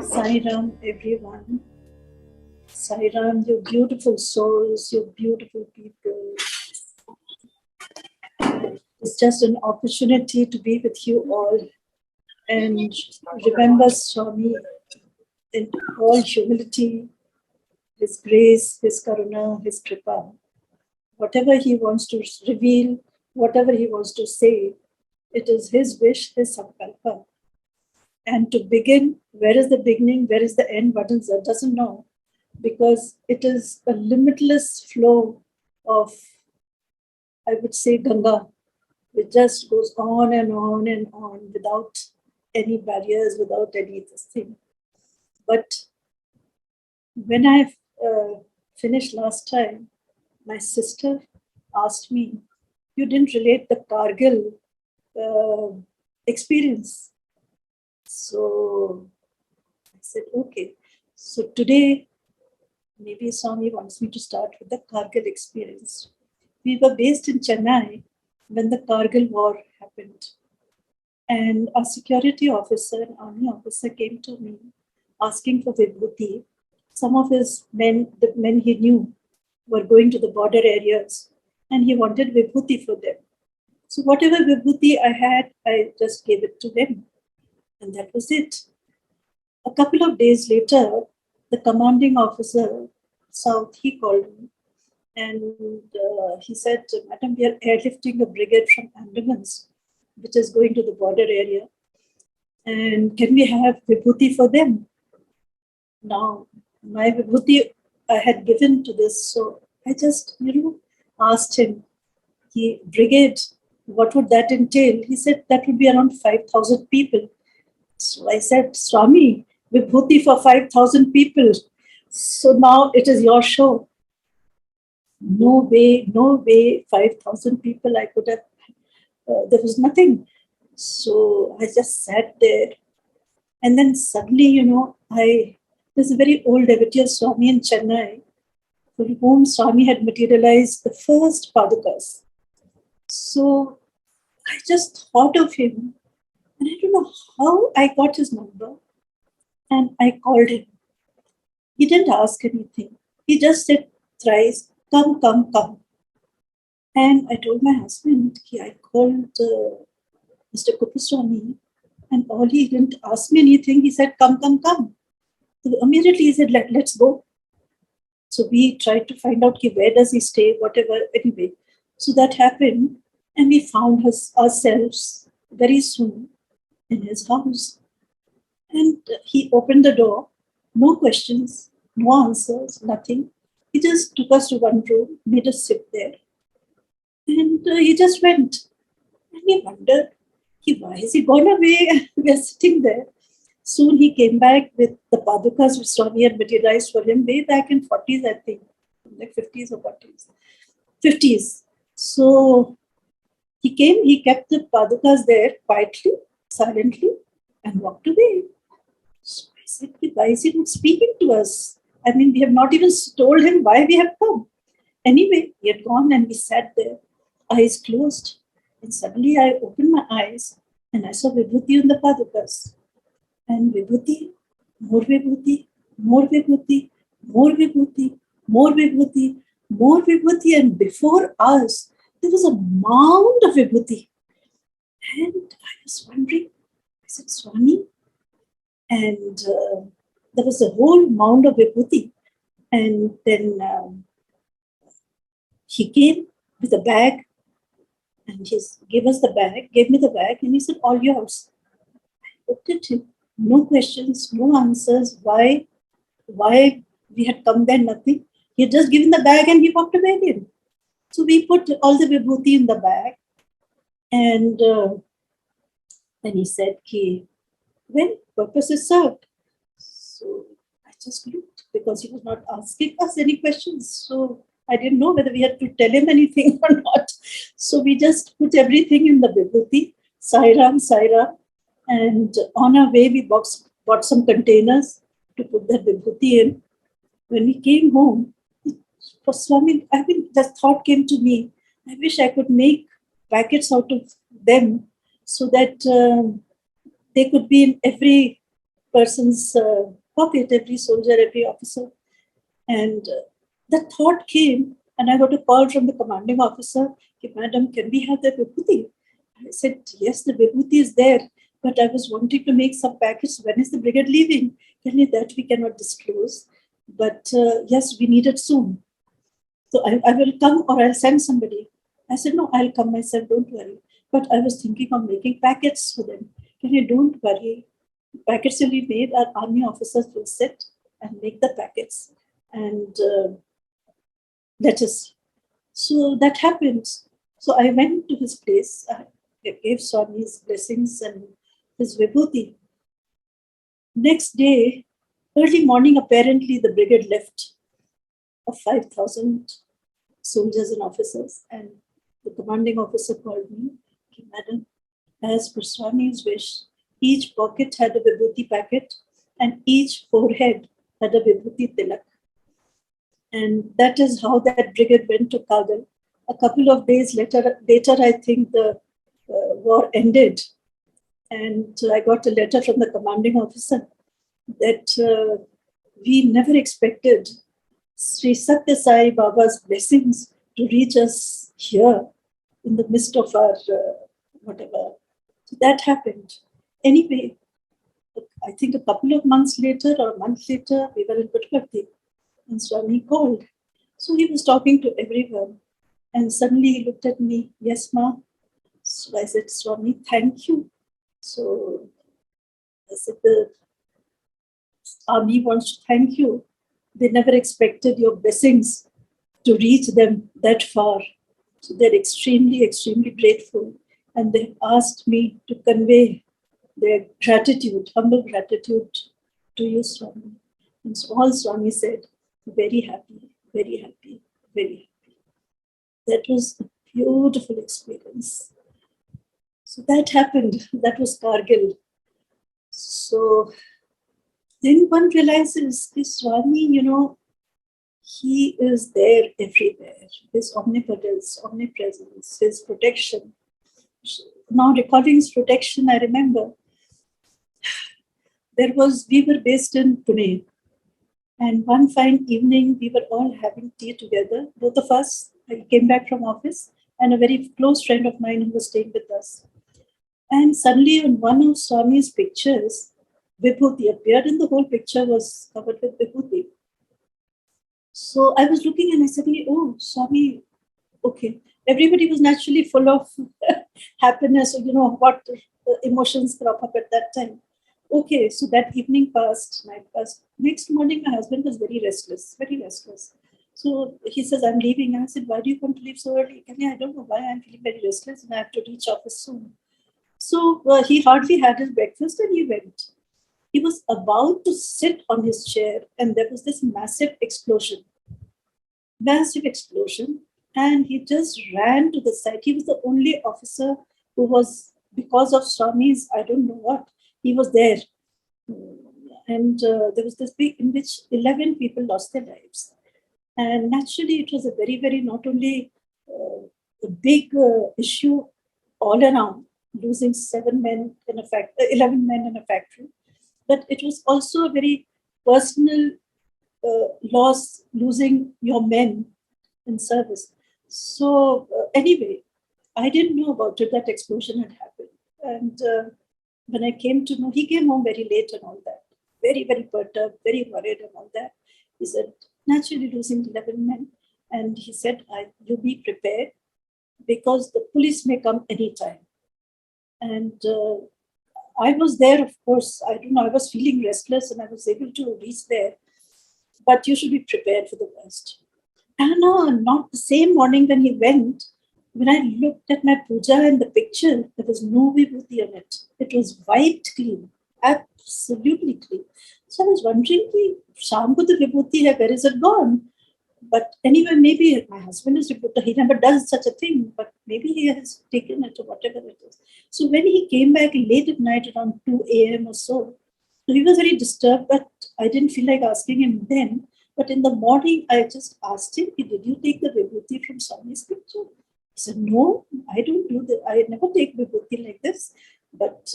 Sai Ram, everyone. Sai Ram, you beautiful souls, you beautiful people. It's just an opportunity to be with you all and remember Swami in all humility, His grace, His karuna, His kripa. Whatever He wants to reveal, whatever He wants to say, it is His wish, His sankalpa. And to begin, where is the beginning, where is the end, what is that, doesn't know, because it is a limitless flow of, I would say, Ganga. It just goes on and on and on without any barriers, without any thing. But when I finished last time, my sister asked me, you didn't relate the Kargil experience. So I said, okay. So today, maybe Swami wants me to start with the Kargil experience. We were based in Chennai when the Kargil war happened. And a security officer, an army officer, came to me asking for Vibhuti. Some of his men, the men he knew, were going to the border areas, and he wanted Vibhuti for them. So whatever Vibhuti I had, I just gave it to him. And that was it. A couple of days later, the commanding officer, South, he called me. And he said, Madam, we are airlifting a brigade from Andamans, which is going to the border area. And can we have Vibhuti for them? Now, my Vibhuti I had given to this. So I just, asked him, brigade, what would that entail? He said, that would be around 5,000 people. So I said, Swami, Vibhuti for 5,000 people. So now it is your show. No way, 5,000 people I could have, there was nothing. So I just sat there. And then suddenly, there's a very old devotee of Swami in Chennai, for whom Swami had materialized the first Padukas. So I just thought of him, and I don't know how I got his number, and I called him. He didn't ask anything. He just said thrice, come, come, come. And I told my husband, I called Mr. Kupuswami, and all he didn't ask me anything. He said, come, come, come. So immediately he said, let's go. So we tried to find out where does he stay, whatever, anyway. So that happened, and we found ourselves very soon in his house. And he opened the door, no questions, no answers, nothing. He just took us to one room, made us sit there. And he just went. And we wondered, why is he gone away? We are sitting there. Soon he came back with the Padukas which Swami had materialized for him way back in 40s, I think, like 50s or 40s. 50s. So he came, he kept the Padukas there quietly, silently, and walked away. So I said, why is he not speaking to us? I mean, we have not even told him why we have come. Anyway, he had gone and we sat there, eyes closed. And suddenly I opened my eyes and I saw Vibhuti on the Padukas. And Vibhuti, more Vibhuti, more Vibhuti, more Vibhuti, more Vibhuti, more Vibhuti. And before us, there was a mound of Vibhuti. And I was wondering, I said, Swami. And there was a whole mound of Vibhuti. And then he came with a bag. And he gave me the bag, and he said, all yours. I looked at him, no questions, no answers, why we had come there, nothing. He had just given the bag and he walked away again. So we put all the Vibhuti in the bag, and then he said, well, purpose is served. So I just looked, because he was not asking us any questions. So I didn't know whether we had to tell him anything or not. So we just put everything in the Vibhuti, Sai Ram, and on our way we bought some containers to put the Vibhuti in. When we came home, for Swami, the thought came to me, I wish I could make packets out of them so that they could be in every person's pocket, every soldier, every officer. And the thought came, and I got a call from the commanding officer, Madam, can we have the vibhuti? I said, yes, the vibhuti is there, but I was wanting to make some packets. When is the brigade leaving? Tell me that we cannot disclose. But yes, we need it soon. So I will come or I'll send somebody. I said, no, I'll come myself, don't worry. But I was thinking of making packets for them. Can you don't worry? Packets will be made, our army officers will sit and make the packets and let us. So that happens. So I went to his place. I gave Swami's blessings and his vibhuti. Next day, early morning, apparently the brigade left of 5,000 soldiers and officers. And the commanding officer called me, okay, Madam, as per Swami's wish, each pocket had a vibhuti packet and each forehead had a vibhuti tilak. And that is how that brigade went to Kargil. A couple of days later I think the war ended. And I got a letter from the commanding officer that we never expected Sri Satya Sai Baba's blessings to reach us here in the midst of our whatever. So that happened. Anyway, I think a couple of months later or a month later, we were in Puttaparthi and Swami called. So he was talking to everyone. And suddenly he looked at me, yes, ma. So I said, Swami, thank you. So I said, the army wants to thank you. They never expected your blessings to reach them that far. So they're extremely, extremely grateful. And they asked me to convey their gratitude, humble gratitude to you, Swami. And so all Swami said, very happy, very happy, very happy. That was a beautiful experience. So that happened. That was Kargil. So then one realizes this Swami, he is there everywhere. His omnipotence, omnipresence, his protection. Now recalling his protection, I remember we were based in Pune. And one fine evening, we were all having tea together. Both of us, I came back from office, and a very close friend of mine who was staying with us. And suddenly on one of Swami's pictures, Vibhuti appeared and the whole picture was covered with Vibhuti. So I was looking and I said, oh, Swami, okay. Everybody was naturally full of happiness, or what emotions crop up at that time. Okay, so that evening passed, night passed. Next morning, my husband was very restless, very restless. So he says, I'm leaving. And I said, why do you want to leave so early? I don't know why I'm feeling very restless and I have to reach office soon. So he hardly had his breakfast and he went. He was about to sit on his chair and there was this massive explosion. And he just ran to the side. He was the only officer who was, because of Swami's, I don't know what, he was there. And there was this big, in which 11 people lost their lives. And naturally, it was a very, very, not only a big issue all around, losing 11 men in a factory, but it was also a very personal loss, losing your men in service. So anyway, I didn't know about it, that explosion had happened. And when I came to know, he came home very late and all that, very, very perturbed, very worried and all that. He said, naturally losing 11 men. And he said, you be prepared because the police may come anytime. And I was there, of course. I don't know, I was feeling restless and I was able to reach there. But you should be prepared for the worst. And not the same morning when he went, when I looked at my puja in the picture, there was no vibhuti on it. It was wiped clean, absolutely clean. So I was wondering, Sham ko to vibhuti hai, where is it gone? But anyway, maybe my husband is reporter. He never does such a thing, but maybe he has taken it or whatever it is. So when he came back late at night around 2 a.m. or so, he was very disturbed, but I didn't feel like asking him then. But in the morning, I just asked him, did you take the vibhuti from Swami's picture? He said, no, I don't do that. I never take vibhuti like this. But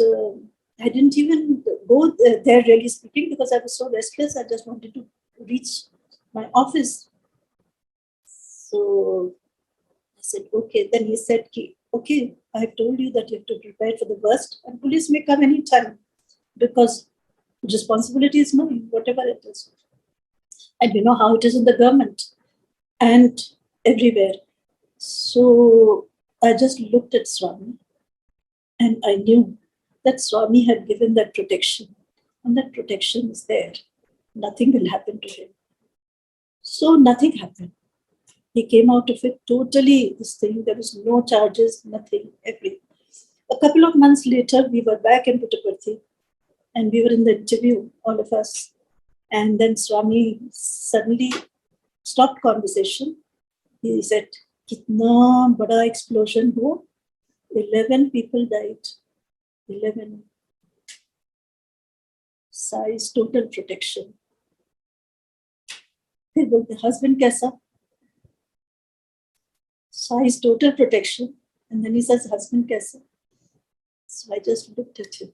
I didn't even go there really speaking because I was so restless. I just wanted to reach my office. So I said, okay. Then he said, okay, I've told you that you have to prepare for the worst and police may come anytime because responsibility is mine, whatever it is. And you know how it is in the government and everywhere. So I just looked at Swami and I knew that Swami had given that protection and that protection is there. Nothing will happen to him. So nothing happened. He came out of it totally this thing. There was no charges, nothing, everything. A couple of months later, we were back in Puttaparthi and we were in the interview, all of us. And then Swami suddenly stopped conversation. He said, Kitna bada explosion ho? 11 people died. 11. Size, total protection. फिर बोलते husband कैसा? Size, total protection. And then he says, husband कैसा? So I just looked at him.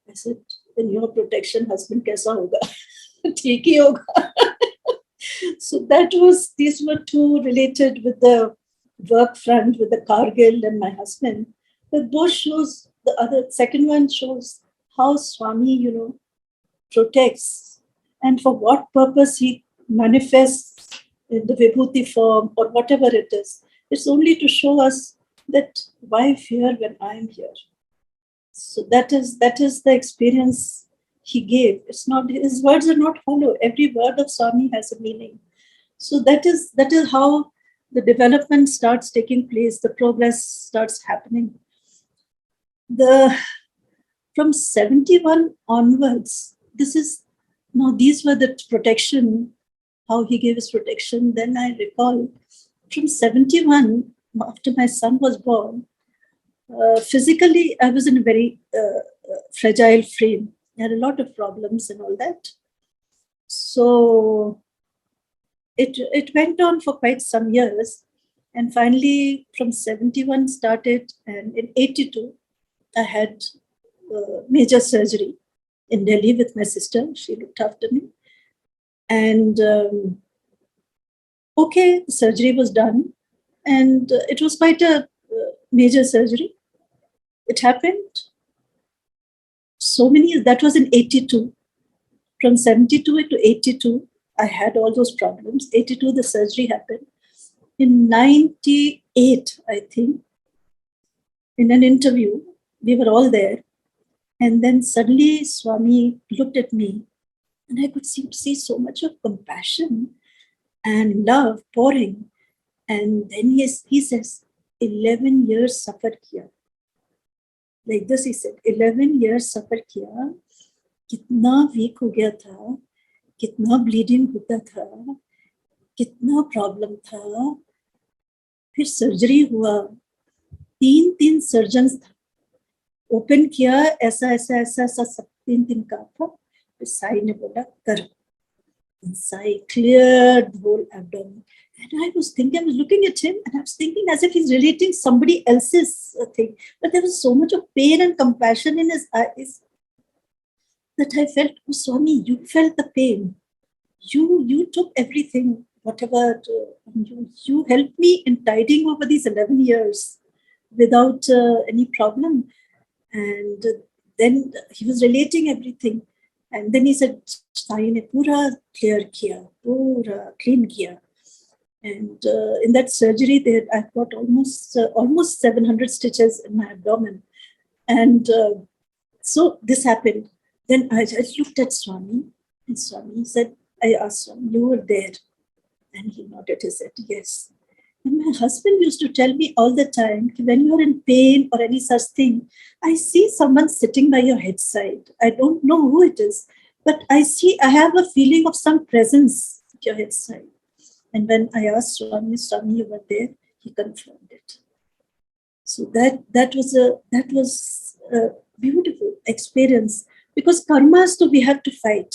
I said, in your protection, husband कैसा होगा? ठीक ही होगा. So these were two related with the work front, with the Kargil and my husband. But both shows, the second one shows how Swami, protects and for what purpose he manifests in the Vibhuti form or whatever it is. It's only to show us that why fear when I am here. So that is the experience he gave. It's not, his words are not hollow. Every word of Swami has a meaning. So that is how the development starts taking place, the progress starts happening. From 71 onwards, these were the protection, how he gave his protection. Then I recall from 71, after my son was born, physically I was in a very fragile frame. I had a lot of problems and all that. So it went on for quite some years. And finally, from 71 started, and in 82, I had major surgery in Delhi with my sister. She looked after me. And the surgery was done. And it was quite a major surgery. It happened that was in 82. From 72 to 82, I had all those problems. 82, the surgery happened. In 98, I think, in an interview, we were all there. And then suddenly Swami looked at me and I could see so much of compassion and love pouring. And then he says, 11 years suffer kiya. Like this, he said, 11 years suffer kiya. Kitna weak ho gaya tha, kitna bleeding hota tha, kitna problem tha. फिर surgery हुआ, 3 surgeons था, open किया, ऐसा सब 3 का था. फिर साई ने बोला करो. And Sai cleared the whole abdomen. And I was looking at him and I was thinking as if he's relating somebody else's thing. But there was so much of pain and compassion in his eyes that I felt, oh, Swami, you felt the pain. You took everything, whatever, you helped me in tiding over these 11 years without any problem. And then he was relating everything. And then he said, Sai ne pura clear kiya, pura clean kiya. And in that surgery, I've got almost 700 stitches in my abdomen. And so this happened. Then I looked at Swami, and Swami said, I asked Swami, you were there? And he nodded his head, yes. And my husband used to tell me all the time, when you're in pain or any such thing, I see someone sitting by your headside. I don't know who it is, but I have a feeling of some presence at your headside. And when I asked Swami, you were there, he confirmed it. So that was a beautiful experience, because karmas, so we have to fight.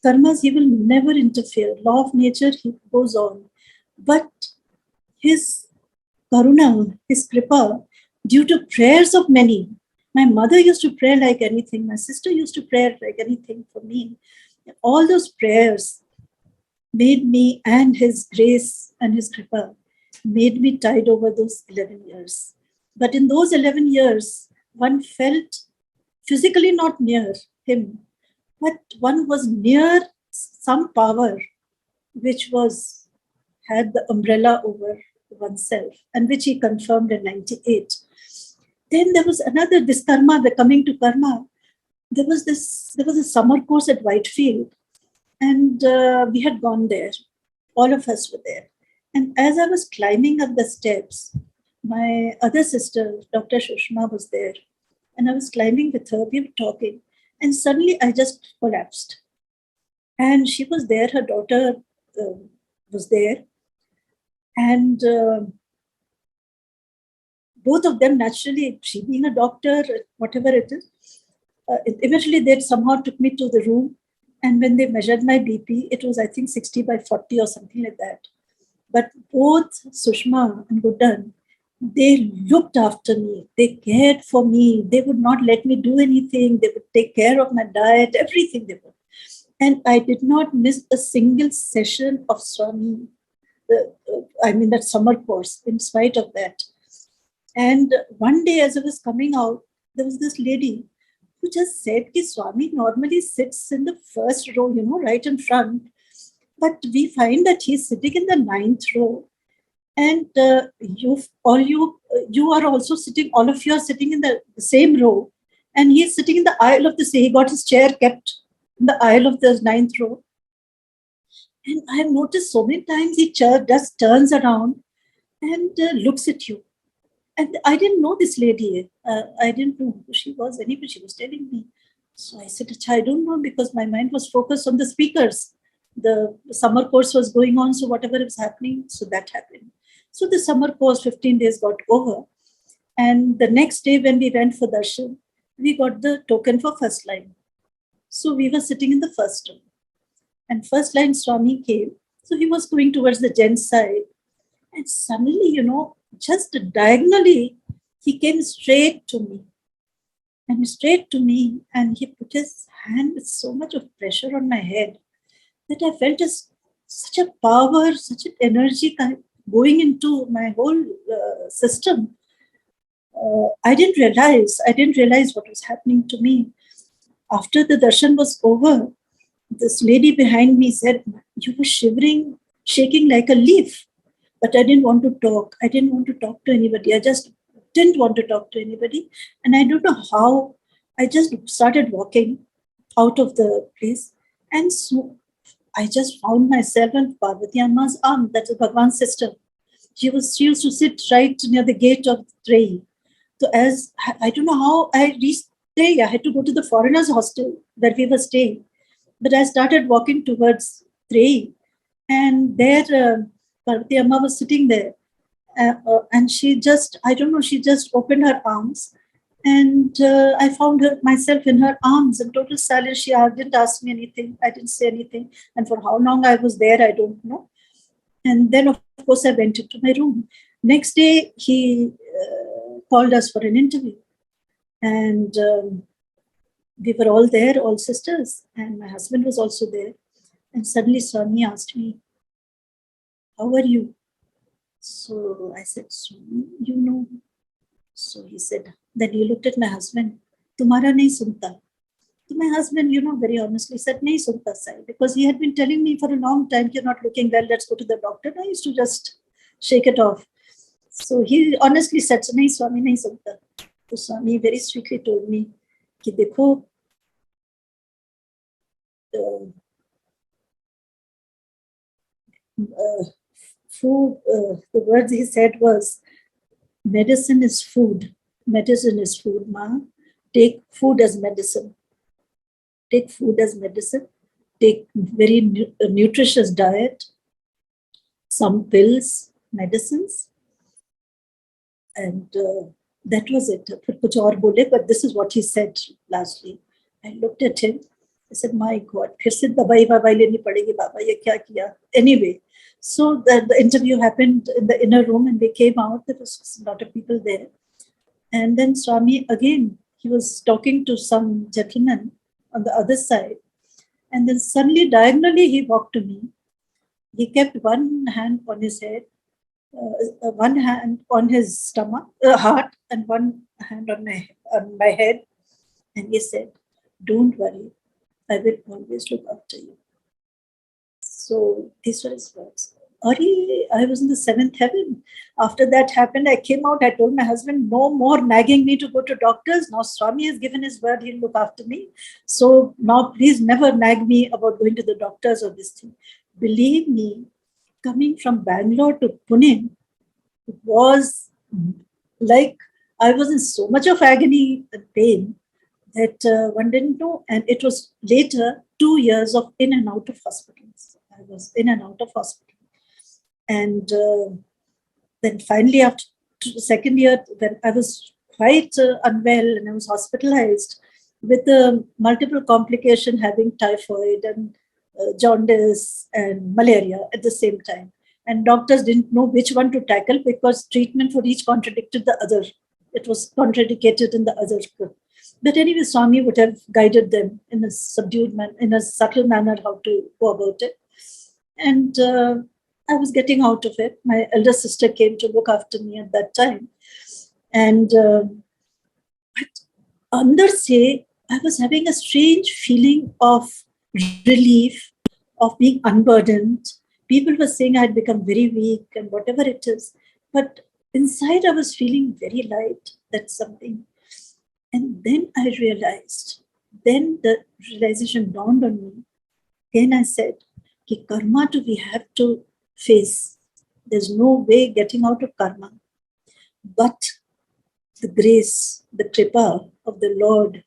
Karmas, he will never interfere. Law of nature, he goes on. But his karuna, his kripa, due to prayers of many, My mother used to pray like anything. My sister used to pray like anything for me. All those prayers made me, and His grace and His kripa, made me tide over those 11 years. But in those 11 years, one felt physically not near Him, but one was near some power which had the umbrella over oneself, and which He confirmed in 98. Then there was another, this karma, the coming to karma. There was a summer course at Whitefield, and we had gone there. All of us were there. And as I was climbing up the steps, my other sister, Dr. Shushma, was there. And I was climbing with her, we were talking. And suddenly I just collapsed. And she was there, her daughter was there. And both of them, naturally, she being a doctor, whatever it is, eventually they somehow took me to the room. And when they measured my BP, it was, I think, 60/40 or something like that. But both Sushma and Goodan, they looked after me. They cared for me. They would not let me do anything. They would take care of my diet, everything they would. And I did not miss a single session of Swami, that summer course, in spite of that. And one day as I was coming out, there was this lady who just said that Swami normally sits in the first row, right in front. But we find that he's sitting in the 9th row. And you are also sitting, all of you are sitting in the same row. And he's sitting in the aisle of the, he got his chair kept in the aisle of the 9th row. And I have noticed so many times he just turns around and looks at you. And I didn't know this lady. I didn't know who she was. Anyway, she was telling me. So I said, I don't know, because my mind was focused on the speakers. The summer course was going on, so whatever was happening, so that happened. So the summer course, 15 days got over. And the next day when we went for darshan, we got the token for first line. So we were sitting in the first room. And first line Swami came. So he was going towards the gents side. And suddenly, just diagonally, he came straight to me. And he put his hand with so much of pressure on my head that I felt such a power, such an energy going into my whole system. I didn't realize what was happening to me. After the darshan was over, this lady behind me said, you were shivering, shaking like a leaf. But I didn't want to talk. I didn't want to talk to anybody. I just didn't want to talk to anybody. And I don't know how. I just started walking out of the place. And so I just found myself in Parvati Amma's arm. That is Bhagwan's sister. She used to sit right near the gate of Trei. So as I don't know how I reached Trei. I had to go to the foreigners' hostel where we were staying. But I started walking towards Trei. And there, Parvati Amma was sitting there. And she just opened her arms. And I found myself in her arms in total silence. She didn't ask me anything. I didn't say anything. And for how long I was there, I don't know. And then, of course, I went into my room. Next day, he called us for an interview. And we were all there, all sisters. And my husband was also there. And suddenly Swami asked me, how are you? So I said, Swami, So he said, then he looked at my husband, Tumhara nahi sunta. So my husband, very honestly said, nahi sunta sai, because he had been telling me for a long time, you're not looking well, let's go to the doctor. I used to just shake it off. So he honestly said, nahi Swami, nahi sunta. So Swami very sweetly told me, ki dekho, food, the words he said was, medicine is food. Medicine is food, ma. Take food as medicine. Take food as medicine. Take very nutritious diet. Some pills, medicines. And that was it. But this is what he said lastly. I looked at him. I said, my God, phir se dabai leni padegi, Baba, ye kya kiya? Anyway, so the interview happened in the inner room and we came out. There was a lot of people there. And then Swami, again, he was talking to some gentleman on the other side. And then suddenly, diagonally, he walked to me. He kept one hand on his head, one hand on his stomach, heart, and one hand on my head. And he said, "Don't worry, I will always look after you." So these were his words. I was in the seventh heaven. After that happened, I came out. I told my husband, no more nagging me to go to doctors. Now Swami has given his word, he'll look after me. So now please never nag me about going to the doctors or this thing. Believe me, coming from Bangalore to Pune was like I was in so much of agony and pain that one didn't know. And it was later 2 years of in and out of hospitals. I was in and out of hospital. And then finally, after the second year, when I was quite unwell and I was hospitalized with multiple complication, having typhoid and jaundice and malaria at the same time. And doctors didn't know which one to tackle because treatment for each contradicted the other. It was contraindicated in the other. But anyway, Swami would have guided them in a subdued manner, in a subtle manner, how to go about it. And I was getting out of it. My elder sister came to look after me at that time. And but under say, I was having a strange feeling of relief, of being unburdened. People were saying I'd become very weak and whatever it is. But inside, I was feeling very light. That's something. And then I realized, then the realization dawned on me. Then I said, Ki karma we have to face. There's no way getting out of karma. But the grace, the kripa of the Lord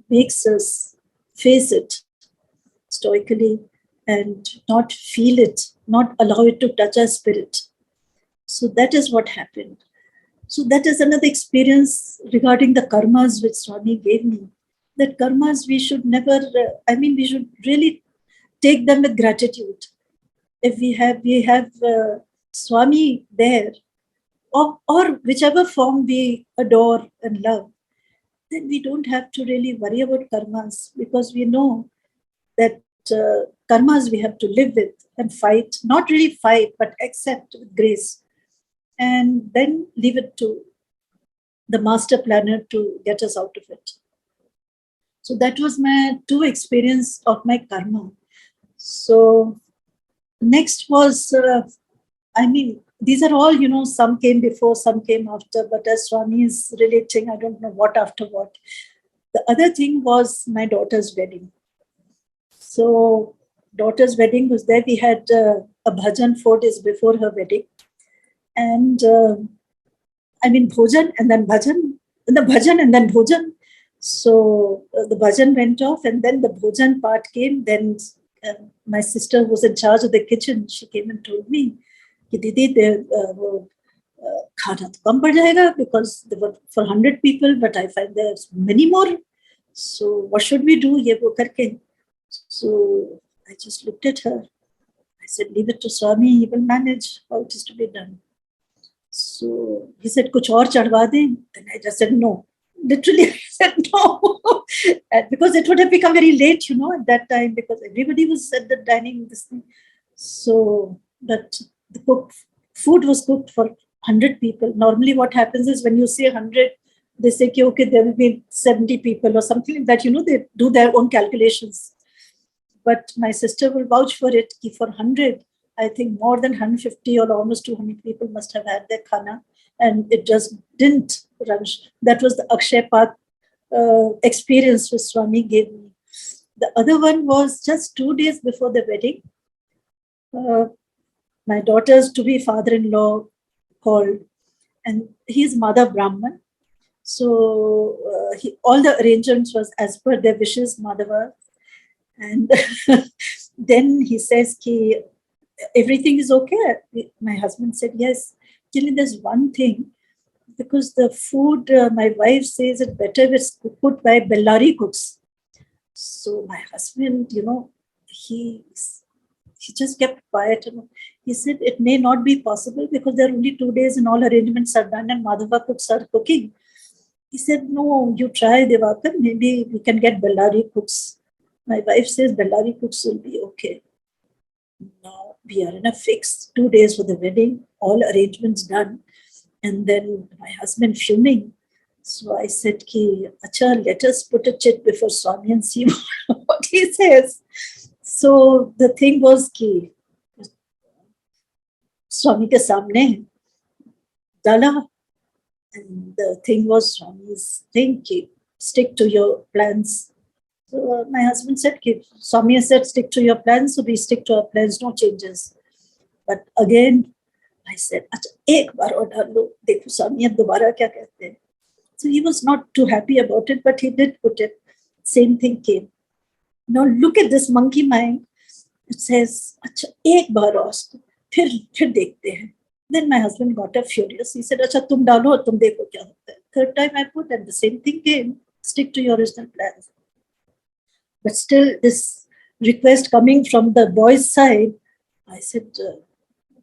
makes us face it stoically and not feel it, not allow it to touch our spirit. So that is what happened. So that is another experience regarding the karmas which Swami gave me. That karmas we should never, we should really take them with gratitude. If we have Swami there, or whichever form we adore and love, then we don't have to really worry about karmas because we know that karmas we have to live with and fight, not really fight, but accept with grace and then leave it to the master planner to get us out of it. So that was my two experience of my karma. So next was, these are all, some came before, some came after, but as Swami is relating, I don't know what after what. The other thing was my daughter's wedding. So daughter's wedding was there. We had a bhajan 4 days before her wedding. And bhojan and then bhajan, and the bhajan and then bhojan. So the bhajan went off and then the bhojan part came. Then my sister was in charge of the kitchen. She came and told me, Didi, khana to kam pad jayega because there were for 100 people, but I find there's many more. So what should we do? Ye wo karke. So I just looked at her. I said, leave it to Swami. He will manage how it is to be done. So he said, kuch aur chadwa de. Then I just said, no. Literally, I said no. Because it would have become very late, at that time, because everybody was at the dining, this thing. So, but the food was cooked for 100 people. Normally, what happens is when you say 100, they say, okay, there will be 70 people or something like that. They do their own calculations. But my sister will vouch for it. For 100, I think more than 150 or almost 200 people must have had their khana. And it just didn't run. That was the Akshay Path experience which Swami gave me. The other one was just 2 days before the wedding. My daughter's to-be father-in-law called, and he's Mother Brahman. So all the arrangements was as per their wishes, Madhava. And then he says, Ki, everything is okay. My husband said, yes. There's one thing, because the food, my wife says it better is cooked by Bellari cooks. So my husband, he just kept quiet. He said it may not be possible because there are only 2 days and all arrangements are done and Madhava cooks are cooking. He said, no, you try Devakar, maybe we can get Bellari cooks. My wife says Bellari cooks will be okay. Now we are in a fix, 2 days for the wedding, all arrangements done. And then my husband fuming. So I said, Ki, Acha, let us put a chit before Swami and see what he says. So the thing was Ki, Swami ke samne dala. And the thing was Swami's thing, Ki, stick to your plans. So my husband said, Ki, Swami said, stick to your plans. So we stick to our plans, no changes. But again, I said, अच्छा एक बार और डाल लो, देखो स्वामी अब दोबारा क्या कहते हैं. So he was not too happy about it, but he did put it. Same thing came. Now look at this monkey mind. It says, अच्छा एक बार और फिर देखते हैं. Then my husband got up furious. He said, अच्छा तुम डालो और तुम देखो क्या होता है. Third time I put, and the same thing came. Stick to your original plans. But still, this request coming from the boy's side, I said,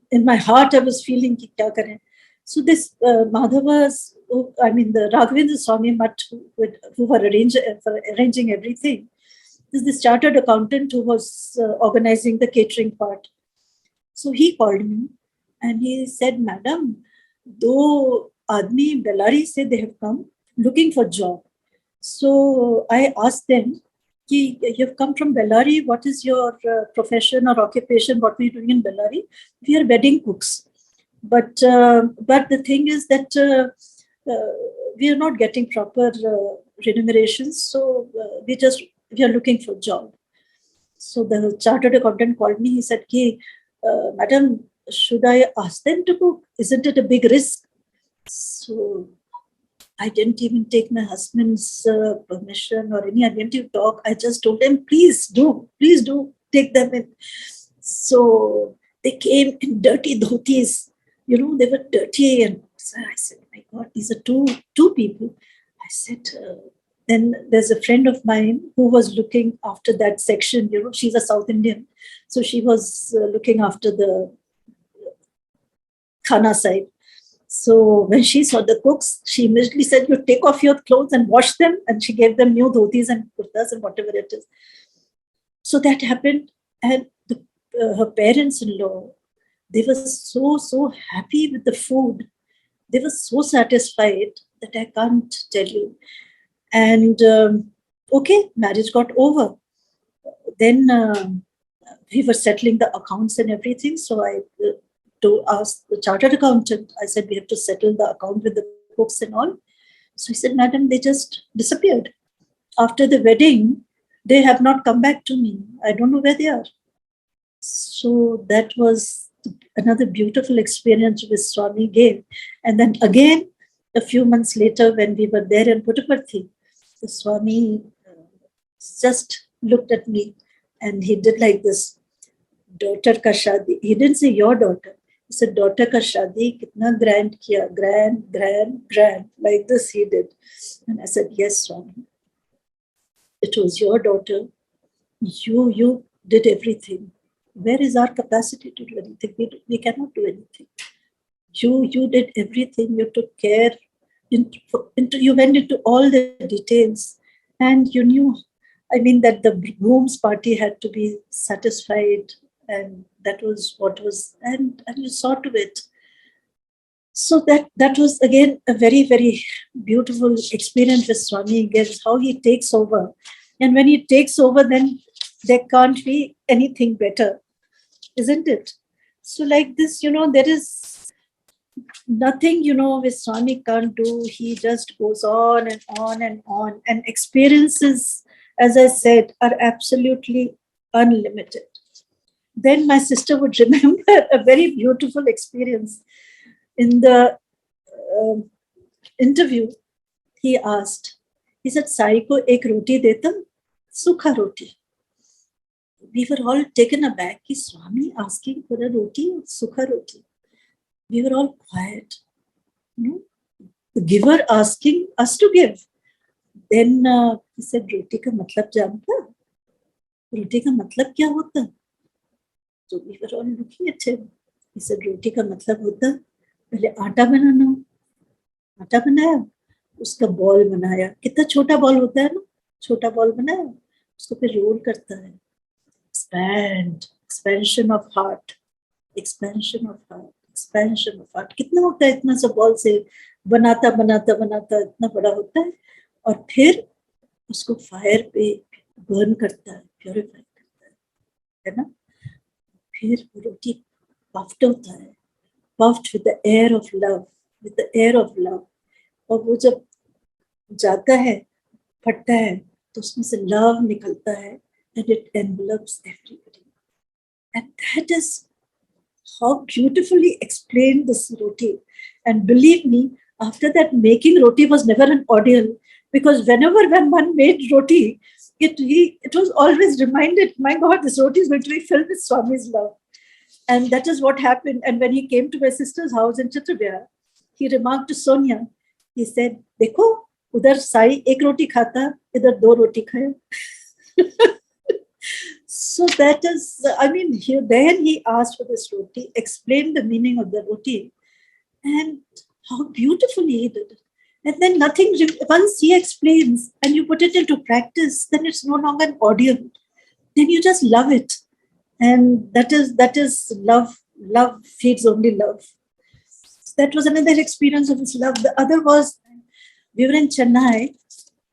in my heart, I was feeling ki kya kare. So this Madhava's, I mean the Raghavendra Swami Mutt, who were arranging everything, this chartered accountant who was organizing the catering part. So he called me and he said, Madam, do Admi Bellari say they have come looking for job. So I asked them, you've come from Bellari, what is your profession or occupation, what were you doing in Bellari? We are wedding cooks. But the thing is that we are not getting proper remunerations, so we are looking for a job. So the chartered accountant called me, he said, Madam, should I ask them to cook? Isn't it a big risk? So I didn't even take my husband's permission or any. I didn't even talk. I just told them, please do, take them in. So they came in dirty dhotis. They were dirty. And so I said, my God, these are two people. I said, then there's a friend of mine who was looking after that section. She's a South Indian. So she was looking after the khana side. So when she saw the cooks, she immediately said, you take off your clothes and wash them. And she gave them new dhotis and kurtas and whatever it is. So that happened. And her parents-in-law, they were so happy with the food. They were so satisfied that I can't tell you. And okay, marriage got over. Then we were settling the accounts and everything. So I to ask the chartered accountant, I said, we have to settle the account with the cooks and all. So he said, Madam, they just disappeared. After the wedding, they have not come back to me. I don't know where they are. So that was another beautiful experience which Swami gave. And then again, a few months later, when we were there in Puttaparthi, the Swami just looked at me and he did like this, daughter ka shadi. He didn't say your daughter. He said, daughter ka shadi, kitna grand kiya, grand. Like this he did. And I said, yes, Swami. It was your daughter. You did everything. Where is our capacity to do anything? We cannot do anything. You did everything. You took care. You went into all the details. And you knew, that the groom's party had to be satisfied. And that was what was, and you saw to it. So that was again a very, very beautiful experience with Swami gives, how he takes over. And when he takes over, then there can't be anything better, isn't it? So like this, there is nothing, with Swami can't do. He just goes on and on and on. And experiences, as I said, are absolutely unlimited. Then my sister would remember a very beautiful experience. In the interview, he asked, he said, Sai ko ek roti deta, sukha roti. We were all taken aback. Ki Swami asking for a roti, sukha roti. We were all quiet. The giver asking us to give. Then he said, roti ka matlab janta? Roti ka matlab kya hota? So we were all looking at him. He said, roti ka matlab hota, pehle aata banana. Aata banaya. उसका ball बनाया, कितना छोटा ball होता है ना, छोटा ball बनाया, उसको फिर रोल करता है, expansion of heart, expansion of heart, expansion of heart, कितना होता है, इतना सा बॉल से बनाता बनाता बनाता इतना बड़ा होता है, और फिर उसको फायर पे बर्न करता है, प्योरीफाई करता है ना, फिर रोटी पफ्ड होता है, puffed with the air of love, with the air of love, और वो जब जाता है, फटता है, तो उसमें से लव निकलता है, and it envelopes everybody, and that is how beautifully explained this roti. And believe me, after that, making roti was never an ordeal, because whenever when one made roti, it was always reminded, my God, this roti is going to be filled with Swami's love. And that is what happened. And when he came to my sister's house in Chitrabiya, he remarked to Sonia, he said, देखो, उधर साई एक रोटी खाता, इधर दो रोटी खाया. So that is, I mean, then he asked for this roti, explained the meaning of the roti, and how beautifully he did it. And then nothing, once he explains and you put it into practice, then it's no longer an audio. Then you just love it. And that is love. Love feeds only love. That was another experience of his love. The other was, we were in Chennai,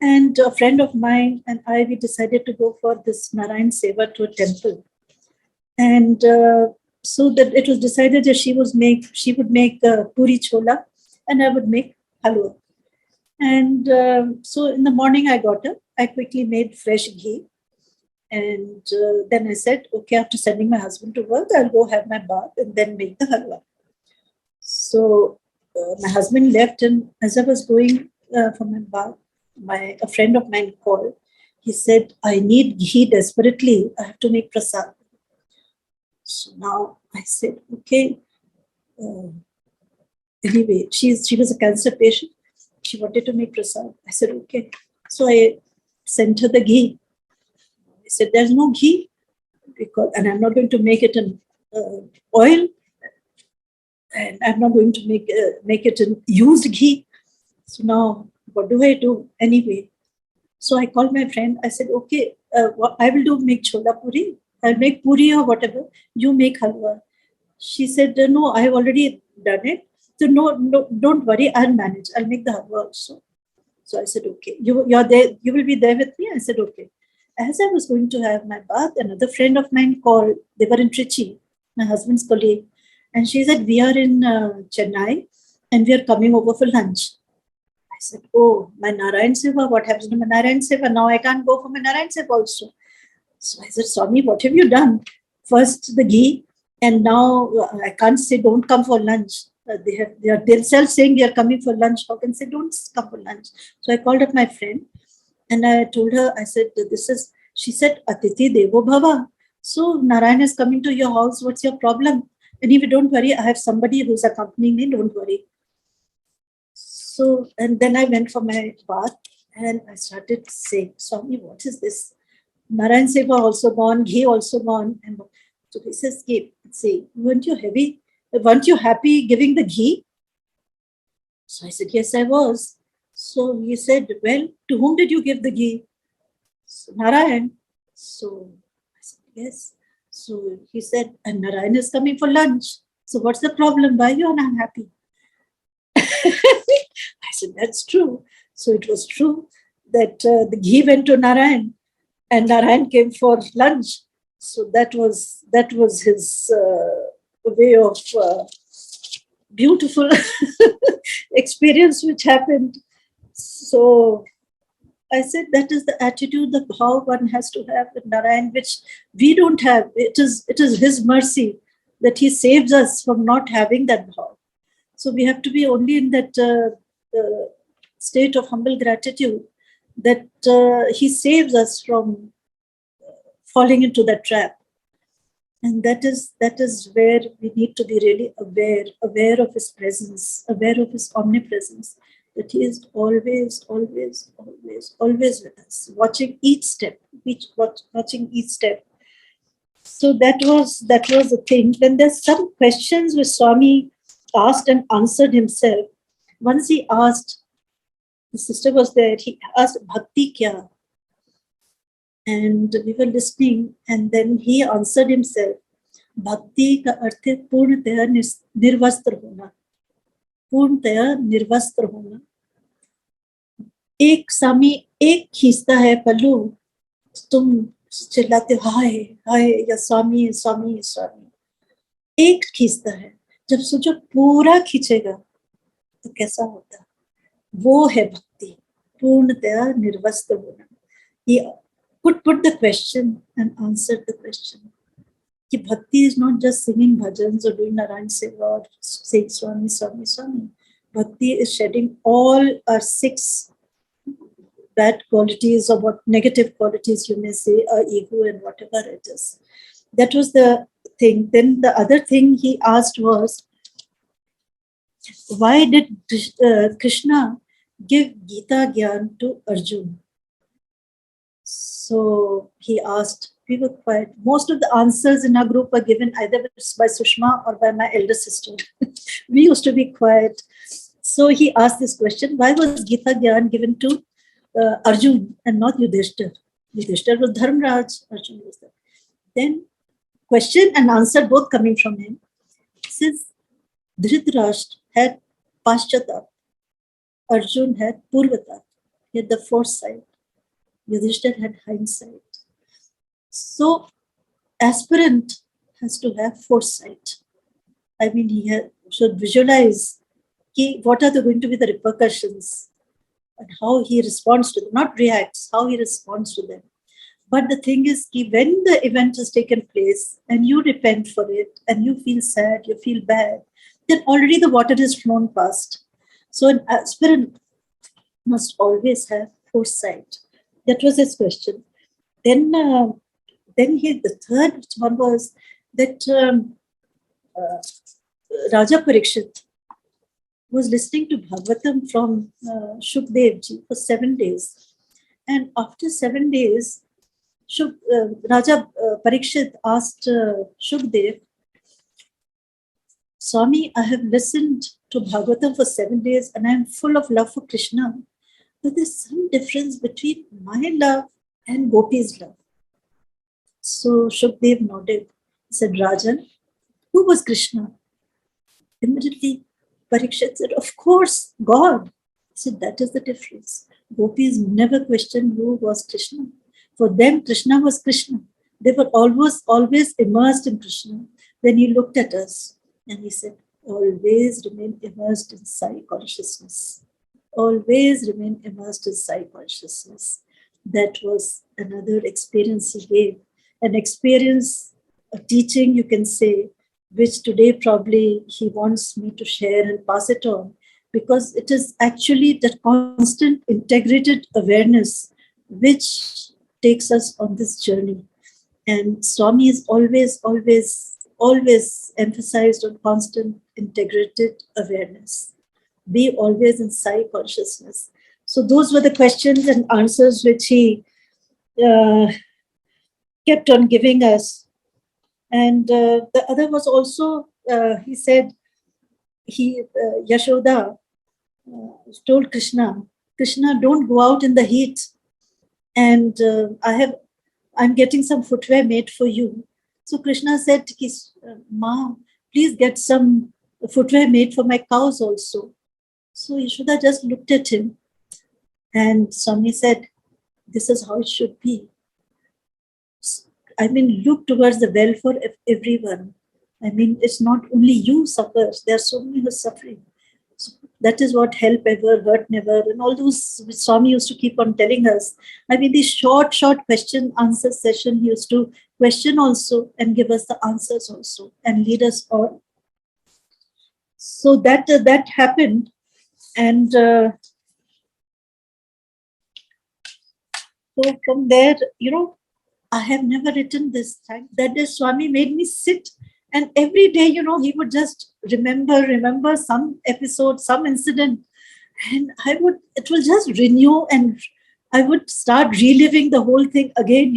and a friend of mine and I, we decided to go for this Narayan Seva to a temple. And so that it was decided that she would make puri chola, and I would make halwa. And so in the morning I got up, I quickly made fresh ghee. And then I said, okay, after sending my husband to work, I'll go have my bath and then make the halwa. So my husband left, and as I was going for my bath, a friend of mine called. He said, I need ghee desperately. I have to make prasad. So now I said, okay. Anyway, she was a cancer patient. She wanted to make prasad. I said, okay. So I sent her the ghee. I said, there's no ghee, and I'm not going to make it in oil, and I'm not going to make it in used ghee. So now, what do I do anyway? So I called my friend. I said, okay, what I will do, make chola puri. I'll make puri or whatever. You make halwa. She said, no, I have already done it. So no, don't worry. I'll manage. I'll make the halwa also. So I said, okay, you're there. You will be there with me. I said, okay. As I was going to have my bath, another friend of mine called. They were in Trichy, my husband's colleague. And she said, we are in Chennai and we are coming over for lunch. I said, oh, my Narayan Seva, what happens to my Narayan Seva? Now I can't go for my Narayan Seva also. So I said, Swami, what have you done? First the ghee, and now I can't say don't come for lunch. They are themselves saying they are coming for lunch. How can I say don't come for lunch? So I called up my friend and I told her, I said, she said, Atiti Devo Bhava. So Narayan is coming to your house. What's your problem? Anyway, don't worry. I have somebody who's accompanying me. Don't worry. So, and then I went for my bath and I started saying, Swami, what is this? Narayan Seva also gone, ghee also gone. And so he says, say, weren't you heavy? Weren't you happy giving the ghee? So I said, yes, I was. So he said, well, to whom did you give the ghee? So, Narayan. So I said, yes. So he said, and Narayan is coming for lunch. So what's the problem? Why are you unhappy? I said, that's true. So it was true that the ghee went to Narayan and Narayan came for lunch. So that was his way of beautiful experience which happened. So I said that is the attitude, the bhav one has to have with Narayan, which we don't have. It is his mercy that he saves us from not having that bhav. So we have to be only in that state of humble gratitude that he saves us from falling into that trap. And that is where we need to be really aware of his presence, aware of his omnipresence, that he is always, always, always, always with us, watching each step, watching each step. So that was the thing. Then there's some questions which Swami asked and answered himself. Once he asked, the sister was there. He asked, Bhakti kya? And we were listening, and then he answered himself, Bhakti ka arth hai पूर्णतया निर्वस्त्र होना, पूर्णतया निर्वस्त्र होना. एक स्वामी एक खींचता है पल्लू, तुम चिल्लाते हो हाय हाय या स्वामी स्वामी स्वामी. एक खींचता है, जब सोचो पूरा खींचेगा तो कैसा होता. वो है भक्ति, पूर्णतया निर्वस्त्र होना. He could put the question and answered the question. कि bhakti is not just singing bhajans or doing Narayan Seva or saying Swami, Swami, Swami. Bhakti is shedding all our 6 bad qualities or what negative qualities you may say, our ego and whatever it is. That was the thing. Then the other thing he asked was, why did Krishna give Gita Gyan to Arjun? So he asked, we were quiet. Most of the answers in our group were given either by Sushma or by my elder sister. We used to be quiet. So he asked this question, why was Gita Gyan given to Arjun and not Yudhishthir? Yudhishthir was Dharmraj, Arjun was there. Then question and answer both coming from him. Since Dhritarashtra had Paschatap, Arjun had Purvatap, he had the foresight. Yudhishthir had hindsight. So, aspirant has to have foresight. I mean, he should visualize what are going to be the repercussions and how he responds to them, not reacts, how he responds to them. But the thing is, when the event has taken place and you repent for it and you feel sad, you feel bad, then already the water has flown past. So, an aspirant must always have foresight. That was his question. Then the third one was that Raja Parikshit was listening to Bhagavatam from Shukdev ji for 7 days. And after 7 days, Raja Parikshit asked Shukdev, Swami, I have listened to Bhagavatam for 7 days and I am full of love for Krishna. But there's some difference between my love and Gopi's love. So Shukdev nodded. He said, Rajan, who was Krishna? Immediately, Parikshit said, of course, God. He said, that is the difference. Gopis never questioned who was Krishna. For them, Krishna was Krishna. They were always immersed in Krishna. Then he looked at us and he said, always remain immersed in Sai consciousness. Always remain immersed in Sai consciousness. That was another experience he gave. An experience, a teaching, you can say, which today probably he wants me to share and pass it on, because it is actually that constant integrated awareness which takes us on this journey. And Swami is always emphasized on constant integrated awareness. Be always in Sai consciousness. So those were the questions and answers which he kept on giving us. And the other was also, he said, Yashoda told Krishna, don't go out in the heat. And I'm getting some footwear made for you. So Krishna said, Ma, please get some footwear made for my cows also. So Yashoda just looked at him and Swami said, this is how it should be. I mean, look towards the welfare of everyone. I mean, it's not only you suffers. There are so many who are suffering. So that is what help ever, hurt never, and all those which Swami used to keep on telling us. I mean, these short question answer session, he used to question also and give us the answers also and lead us on. So that happened. And so from there, I have never written this time. That day Swami made me sit, and every day, he would just remember some episode, some incident, and it will just renew, and I would start reliving the whole thing again,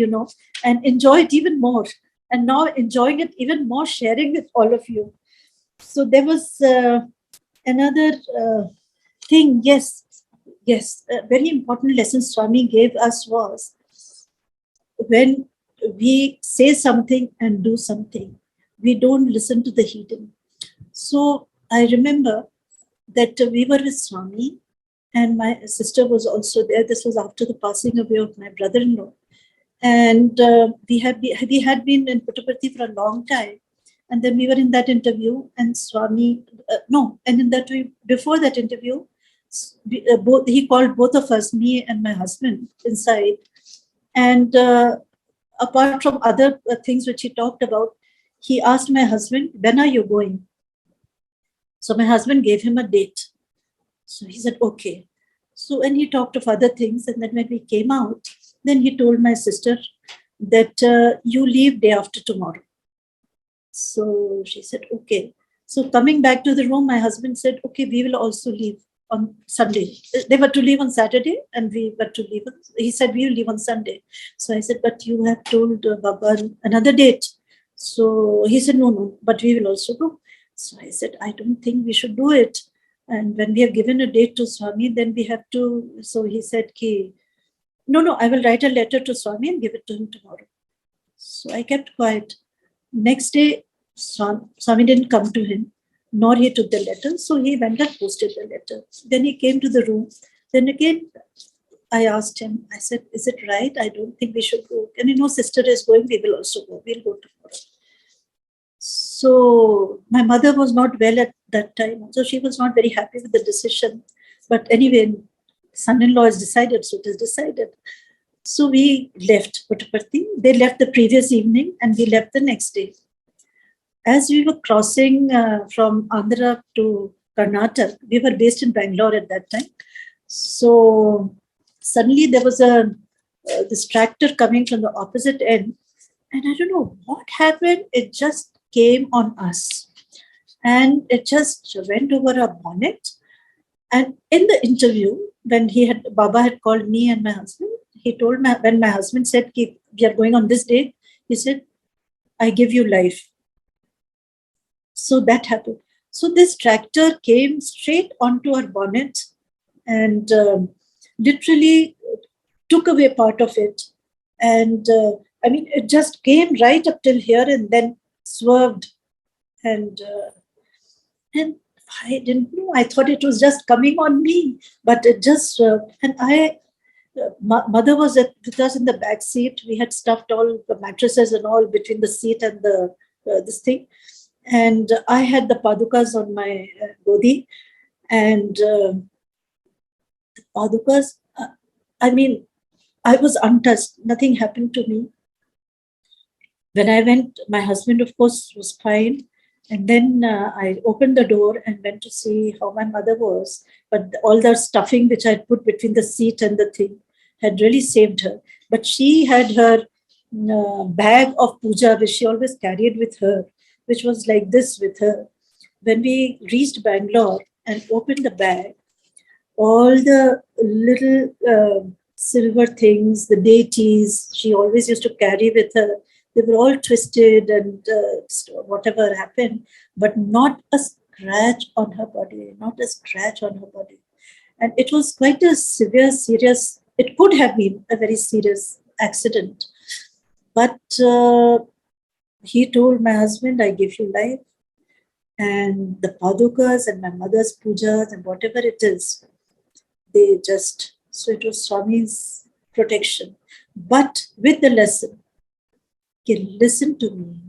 and enjoy it even more. And now enjoying it even more, sharing with all of you. So there was another thing. Yes, Yes, a very important lesson Swami gave us was when we say something and do something, we don't listen to the hidden. So I remember that we were with Swami and my sister was also there. This was after the passing away of my brother-in-law. And we had been in Puttaparthi for a long time. And then we were in that interview and Swami, no, and in that before that interview, he called both of us, me and my husband, inside. And apart from other things which he talked about, he asked my husband, when are you going? So my husband gave him a date. So he said, okay. So, and he talked of other things. And then when we came out, then he told my sister that you leave day after tomorrow. So she said, okay. So coming back to the room, my husband said, okay, we will also leave on Sunday. They were to leave on Saturday and we were to leave. He said, we will leave on Sunday. So I said, but you have told Baba another date. So he said, no, but we will also go. So I said, I don't think we should do it. And when we have given a date to Swami, then we have to. So he said, no, I will write a letter to Swami and give it to him tomorrow. So I kept quiet. Next day, Swami didn't come to him, nor he took the letter. So he went and posted the letter. Then he came to the room. Then again, I asked him, I said, is it right? I don't think we should go. And sister is going, we will also go. We'll go tomorrow. So my mother was not well at that time. So she was not very happy with the decision. But anyway, son-in-law is decided, so it is decided. So we left Puttaparthi. They left the previous evening and we left the next day. As we were crossing from Andhra to Karnataka, we were based in Bangalore at that time. So suddenly there was this tractor coming from the opposite end. And I don't know what happened. It just came on us. And it just went over our bonnet. And in the interview, when Baba had called me and my husband, he told me, when my husband said, we are going on this day, he said, I give you life. So that happened. So this tractor came straight onto our bonnet and literally took away part of it. And it just came right up till here and then swerved. And I didn't know. I thought it was just coming on me, but it just mother was with us in the back seat. We had stuffed all the mattresses and all between the seat and the this thing, and I had the padukas on my godi, and the padukas. I was untouched. Nothing happened to me. When I went, my husband, of course, was fine. And then I opened the door and went to see how my mother was. But all the stuffing which I had put between the seat and the thing had really saved her. But she had her bag of puja, which she always carried with her, which was like this with her. When we reached Bangalore and opened the bag, all the little silver things, the deities she always used to carry with her, they were all twisted and whatever happened, but not a scratch on her body, not a scratch on her body. And it was quite a serious, it could have been a very serious accident. But he told my husband, I give you life. And the padukas and my mother's pujas and whatever it is, so it was Swami's protection. But with the lesson, listen to me.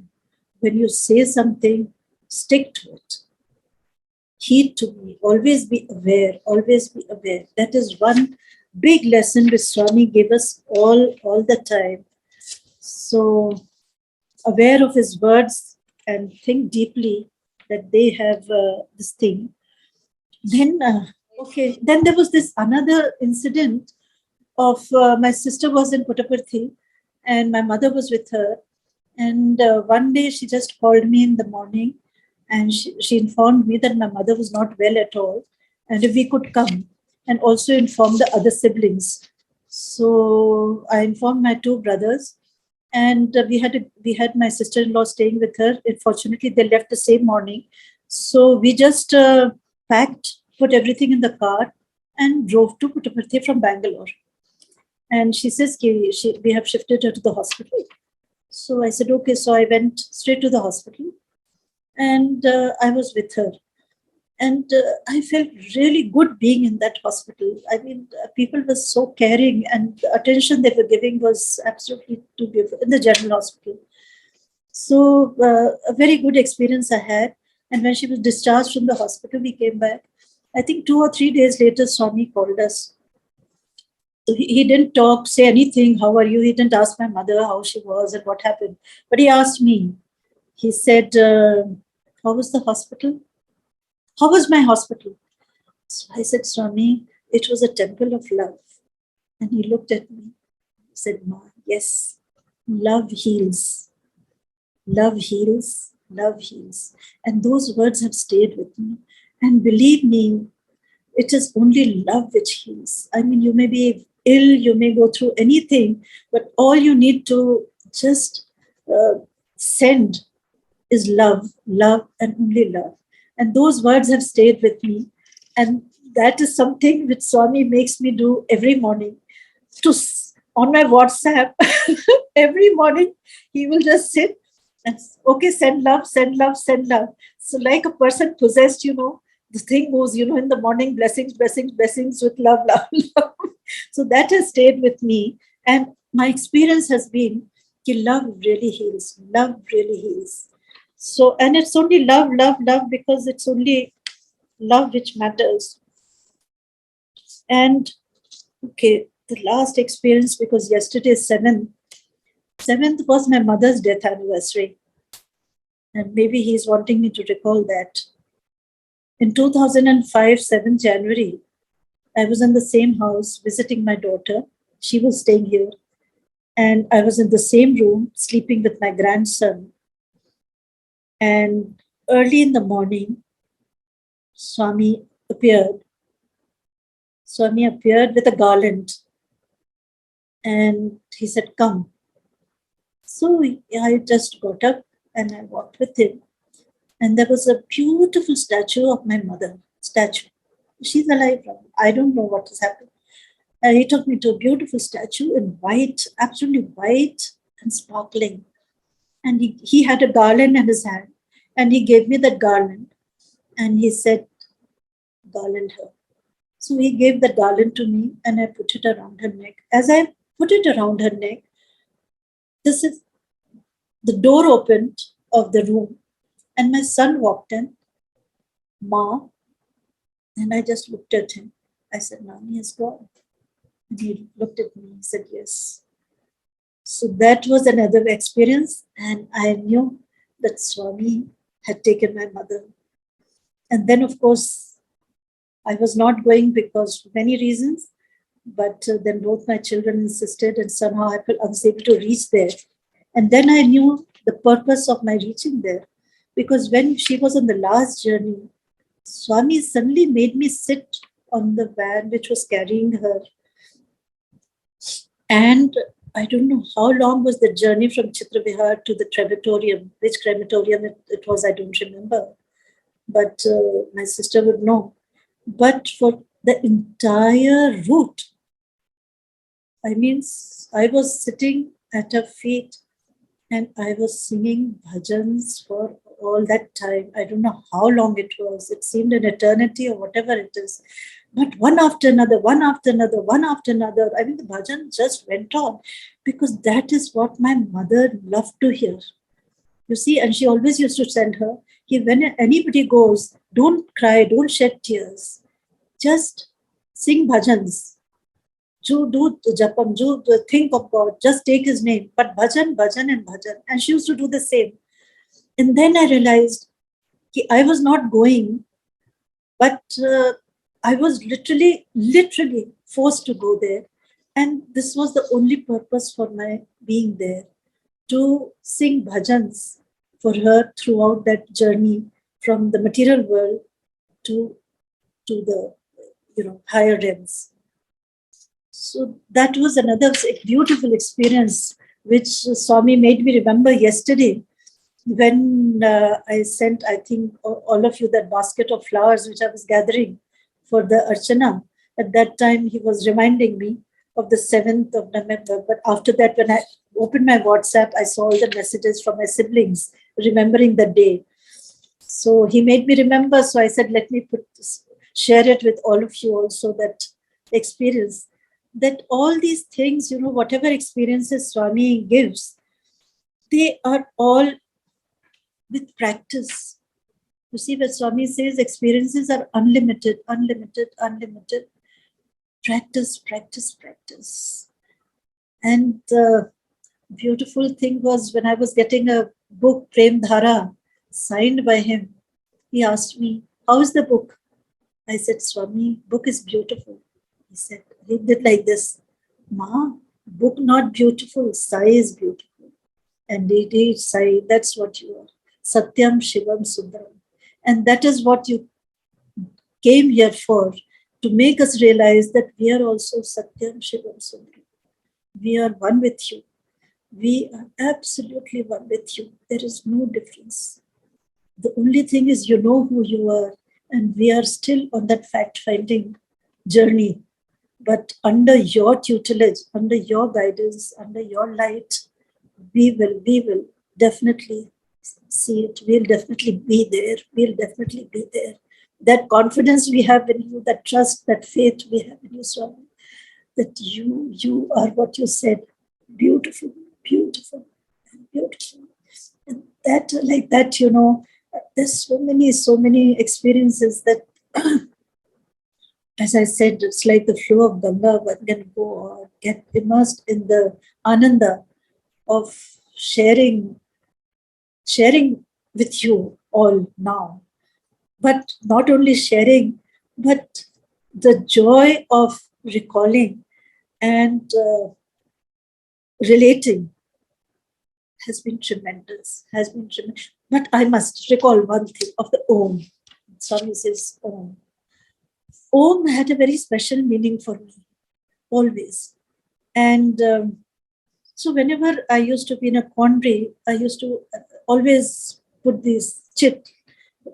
When you say something, stick to it. Heed to me. Always be aware. Always be aware. That is one big lesson which Swami gave us all the time. So aware of his words and think deeply that they have this thing. Then, then there was this another incident of my sister was in Puttaparthi and my mother was with her. And one day she just called me in the morning and she informed me that my mother was not well at all and if we could come, and also inform the other siblings. So I informed my two brothers and we had my sister-in-law staying with her. Unfortunately, they left the same morning. So we just packed, put everything in the car and drove to Puttaparthi from Bangalore. And she says, we have shifted her to the hospital. So I said, okay. So I went straight to the hospital and I was with her. And I felt really good being in that hospital. I mean, people were so caring and the attention they were giving was absolutely too beautiful in the general hospital. So a very good experience I had. And when she was discharged from the hospital, we came back. I think 2 or 3 days later, Swami called us. So he didn't talk, say anything, how are you? He didn't ask my mother how she was and what happened. But he asked me. He said, how was the hospital? How was my hospital? So I said, Swami, it was a temple of love. And he looked at me. He said, Ma, yes, love heals. Love heals. Love heals. And those words have stayed with me. And believe me, it is only love which heals. I mean, you may be ill, you may go through anything, but all you need to just send is love, love, and only love. And those words have stayed with me. And that is something which Swami makes me do every morning. On my WhatsApp, every morning, he will just sit and, okay, send love, send love, send love. So like a person possessed, the thing goes, in the morning, blessings, blessings, blessings with love, love, love. So that has stayed with me. And my experience has been that love really heals. Love really heals. So, and it's only love, love, love, because it's only love which matters. And okay, the last experience, because yesterday is 7th was my mother's death anniversary. And maybe he's wanting me to recall that. In 2005, 7th January, I was in the same house visiting my daughter. She was staying here. And I was in the same room sleeping with my grandson. And early in the morning, Swami appeared. Swami appeared with a garland. And he said, come. So I just got up and I walked with him. And there was a beautiful statue of my mother. She's alive now. I don't know what has happened. He took me to a beautiful statue in white, absolutely white and sparkling. And he had a garland in his hand. And he gave me that garland. And he said, garland her. So he gave the garland to me and I put it around her neck. As I put it around her neck, the door opened of the room and my son walked in. Ma. And I just looked at him. I said, Nani is gone. And he looked at me and said, yes. So that was another experience. And I knew that Swami had taken my mother. And then, of course, I was not going because of many reasons. But then both my children insisted and somehow I was able to reach there. And then I knew the purpose of my reaching there. Because when she was on the last journey, Swami suddenly made me sit on the van which was carrying her. And I don't know how long was the journey from Chittravihar to the crematorium. Which crematorium it was, I don't remember. But my sister would know. But for the entire route, I mean, I was sitting at her feet and I was singing bhajans for all that time. I don't know how long it was. It seemed an eternity or whatever it is. But one after another, one after another, one after another. I mean, the bhajan just went on because that is what my mother loved to hear. You see, and she always used to send her, when anybody goes, don't cry, don't shed tears. Just sing bhajans. Do japam, think of God, just take his name. But bhajan, bhajan and bhajan. And she used to do the same. And then I realized I was not going, but I was literally forced to go there. And this was the only purpose for my being there, to sing bhajans for her throughout that journey from the material world to the higher realms. So that was another beautiful experience which Swami made me remember yesterday when I sent, I think, all of you that basket of flowers which I was gathering for the Archana. At that time, he was reminding me of the 7th of November. But after that, when I opened my WhatsApp, I saw all the messages from my siblings remembering the day. So he made me remember. So I said, let me share it with all of you also, that experience. That all these things, whatever experiences Swami gives, they are all with practice. You see, when Swami says experiences are unlimited, unlimited, unlimited, practice, practice, practice. And the beautiful thing was when I was getting a book, Prem Dhara, signed by him, he asked me, how is the book? I said, Swami, book is beautiful. He said, he did like this, Ma, book not beautiful, Sai is beautiful. And indeed, Sai, that's what you are. Satyam Shivam Sundaram. And that is what you came here for, to make us realize that we are also Satyam Shivam Sundaram. We are one with you. We are absolutely one with you. There is no difference. The only thing is, you know who you are, and we are still on that fact-finding journey. But under your tutelage, under your guidance, under your light, we will definitely see it. We'll definitely be there. We'll definitely be there. That confidence we have in you, that trust, that faith we have in you, Swami, that you are what you said, beautiful, beautiful, beautiful. And that, like that, there's so many experiences that, as I said, it's like the flow of Ganga. One can go or get immersed in the ananda of sharing with you all now. But not only sharing, but the joy of recalling and relating has been tremendous, But I must recall one thing of the Om. Swami says Om. Om had a very special meaning for me, always. And so whenever I used to be in a quandary, I used to always put this chit,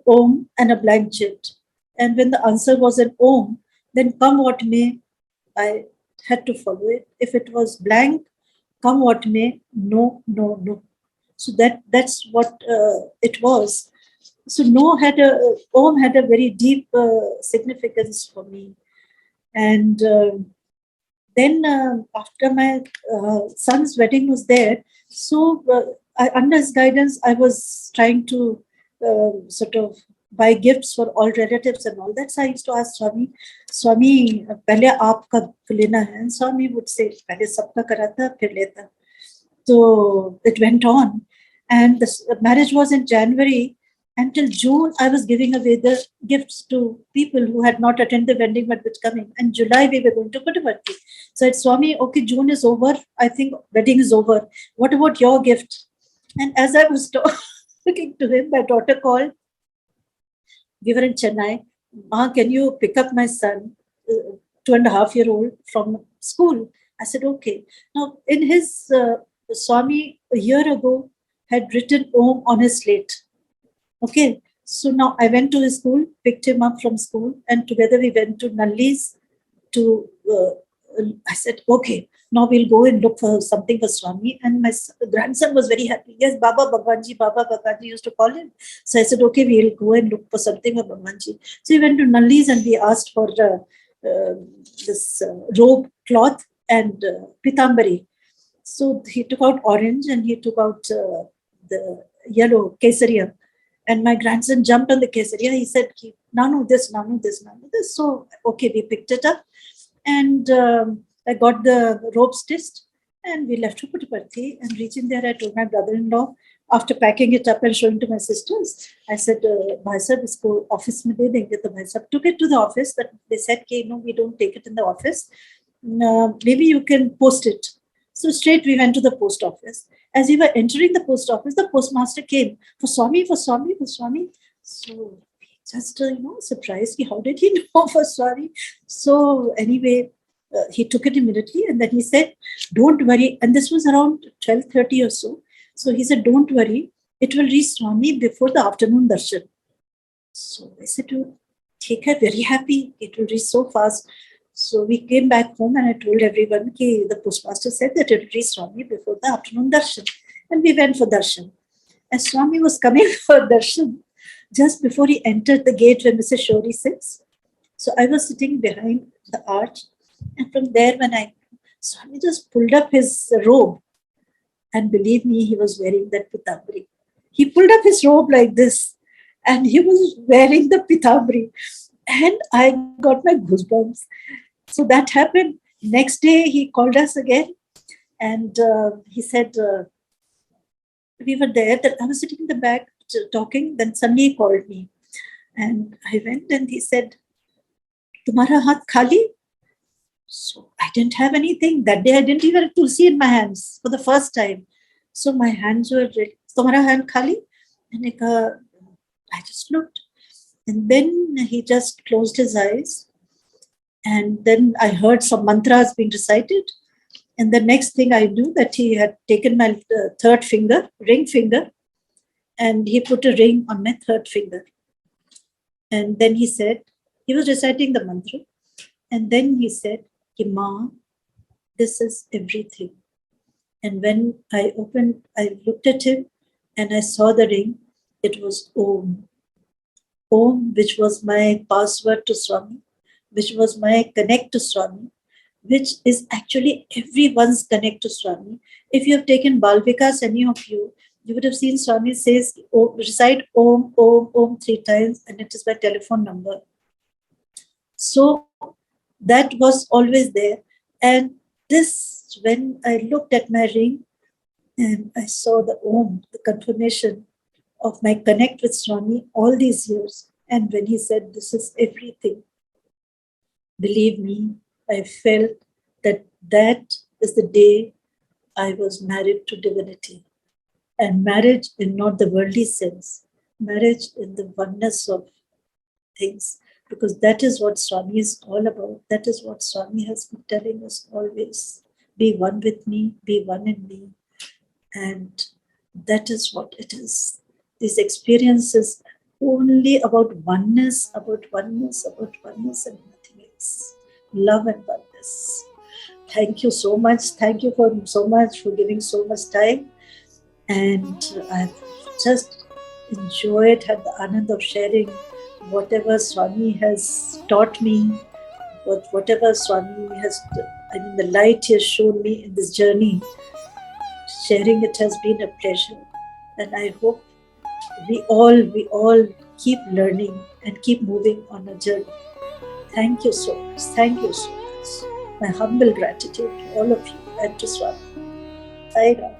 Om, and a blank chit. And when the answer was an Om, then come what may, I had to follow it. If it was blank, come what may, no, no, no. So that's what it was. So Om had a very deep significance for me. And then after my son's wedding was there, so under his guidance, I was trying to sort of buy gifts for all relatives and all that. So I used to ask Swami, पहले आपका लेना है? And Swami would say, पहले सबका कराता, फिर लेता. So it went on, and the marriage was in January. Until June, I was giving away the gifts to people who had not attended the wedding but which coming. And July, we were going to Puttaparthi. So I said, Swami, okay, June is over. I think wedding is over. What about your gift? And as I was talking to him, my daughter called. We were in Chennai. Ma, can you pick up my son, 2.5-year-old, from school? I said, okay. Now, in his Swami, a year ago, had written Om on his slate. Okay, so now I went to his school, picked him up from school, and together we went to Nalli's to, I said, okay, now we'll go and look for something for Swami. And my grandson was very happy. Yes, Baba Bhagwanji used to call him. So I said, okay, we'll go and look for something for Bhagwanji. So we went to Nalli's and we asked for this robe, cloth, and pitambari. So he took out orange and he took out the yellow kesariya. And my grandson jumped on the kesaria. He said, Nanu this, Nanu this, Nanu this. So, okay, we picked it up. And I got the robe stitched. And we left to Puttaparthi. And reaching there, I told my brother-in-law, after packing it up and showing to my sisters, I said, Bhai Sahib, isko office mein de denge. So Bhai Sahib took it to the office. But they said, no, we don't take it in the office. Maybe you can post it. So straight we went to the post office. As we were entering the post office, the postmaster came for Swami. So just surprised. How did he know for Swami? So anyway, he took it immediately and then he said, "Don't worry." And this was around 12:30 or so. So he said, "Don't worry. It will reach Swami before the afternoon darshan." So I said, "Okay, very happy. It will reach so fast." So we came back home and I told everyone that the postmaster said that it would reach Swami before the afternoon darshan. And we went for darshan. As Swami was coming for darshan, just before he entered the gate where Mrs. Shori sits, so I was sitting behind the arch, and from there, Swami just pulled up his robe, and believe me, he was wearing that pitambri. He pulled up his robe like this, and he was wearing the pitambri, and I got my goosebumps. So that happened. Next day, he called us again, and he said, we were there. That I was sitting in the back talking. Then suddenly he called me, and I went, and he said, "Tumhara haath khali?" So I didn't have anything that day. I didn't even have tulsi in my hands for the first time. So my hands were ready. "Tumhara hand khali?" And I just looked, and then he just closed his eyes, and then I heard some mantras being recited. And the next thing I knew that he had taken my third finger, ring finger, and he put a ring on my third finger. And then he said, he was reciting the mantra. And then he said, "Ma, this is everything." And when I looked at him and I saw the ring, it was Om. Om, which was my password to Swami, which was my connect to Swami, which is actually everyone's connect to Swami. If you have taken Balvikas, any of you, you would have seen Swami says, recite Om, Om, Om 3 times, and it is my telephone number. So that was always there. And this, when I looked at my ring and I saw the Om, the confirmation of my connect with Swami all these years, and when he said, "This is everything," believe me, I felt that is the day I was married to divinity. And marriage in not the worldly sense, marriage in the oneness of things, because that is what Swami is all about. That is what Swami has been telling us always. Be one with me, be one in me. And that is what it is. These experiences only about oneness, about oneness, about oneness, and nothing else. Love and oneness. Thank you so much. Thank you so much for giving so much time. And I've just enjoyed, had the anand of sharing whatever Swami has taught me, whatever Swami has, the light he has shown me in this journey. Sharing it has been a pleasure. And I hope we all keep learning and keep moving on a journey. Thank you so much. Thank you so much. My humble gratitude to all of you and to Swami. Sai Ram.